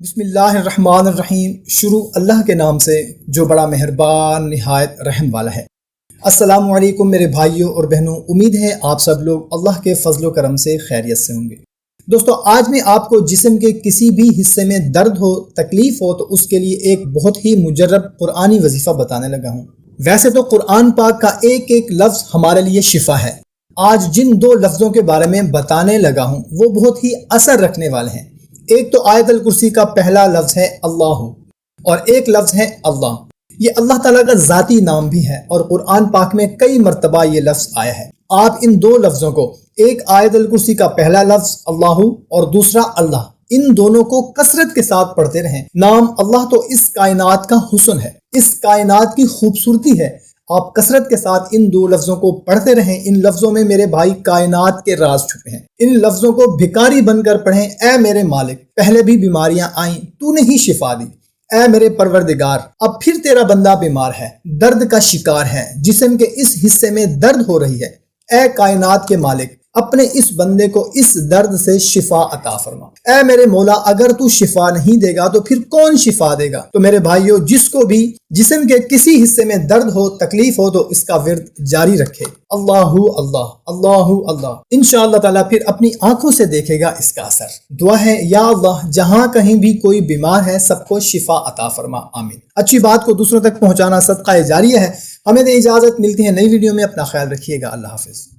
بسم اللہ الرحمن الرحیم۔ شروع اللہ کے نام سے جو بڑا مہربان نہایت رحم والا ہے۔ السلام علیکم میرے بھائیوں اور بہنوں، امید ہے آپ سب لوگ اللہ کے فضل و کرم سے خیریت سے ہوں گے۔ دوستو، آج میں آپ کو جسم کے کسی بھی حصے میں درد ہو، تکلیف ہو، تو اس کے لیے ایک بہت ہی مجرب قرآنی وظیفہ بتانے لگا ہوں۔ ویسے تو قرآن پاک کا ایک ایک لفظ ہمارے لیے شفا ہے۔ آج جن دو لفظوں کے بارے میں بتانے لگا ہوں وہ بہت ہی اثر رکھنے والے ہیں۔ ایک تو آیت الکرسی کا پہلا لفظ ہے اللہ، اور ایک لفظ ہے اللہ۔ یہ اللہ تعالیٰ کا ذاتی نام بھی ہے اور قرآن پاک میں کئی مرتبہ یہ لفظ آیا ہے۔ آپ ان دو لفظوں کو، ایک آیت الکرسی کا پہلا لفظ اللہ اور دوسرا اللہ، ان دونوں کو کثرت کے ساتھ پڑھتے رہیں۔ نام اللہ تو اس کائنات کا حسن ہے، اس کائنات کی خوبصورتی ہے۔ آپ کثرت کے ساتھ ان دو لفظوں کو پڑھتے رہیں۔ ان لفظوں میں میرے بھائی کائنات کے راز چھپے ہیں۔ ان لفظوں کو بھکاری بن کر پڑھیں۔ اے میرے مالک، پہلے بھی بیماریاں آئیں، تو نے ہی شفا دی۔ اے میرے پروردگار، اب پھر تیرا بندہ بیمار ہے، درد کا شکار ہے، جسم کے اس حصے میں درد ہو رہی ہے۔ اے کائنات کے مالک، اپنے اس بندے کو اس درد سے شفا عطا فرما۔ اے میرے مولا، اگر تو شفا نہیں دے گا تو پھر کون شفا دے گا؟ تو میرے بھائیوں، جس کو بھی جسم کے کسی حصے میں درد ہو، تکلیف ہو، تو اس کا ورد جاری رکھے، اللہ اللہ اللہ اللہ۔ انشاءاللہ تعالیٰ پھر اپنی آنکھوں سے دیکھے گا اس کا اثر۔ دعا ہے، یا اللہ، جہاں کہیں بھی کوئی بیمار ہے سب کو شفا عطا فرما، آمین۔ اچھی بات کو دوسروں تک پہنچانا صدقہ جاریہ ہے۔ ہمیں دے اجازت، ملتی ہے نئی ویڈیو میں، اپنا خیال رکھیے گا، اللہ حافظ۔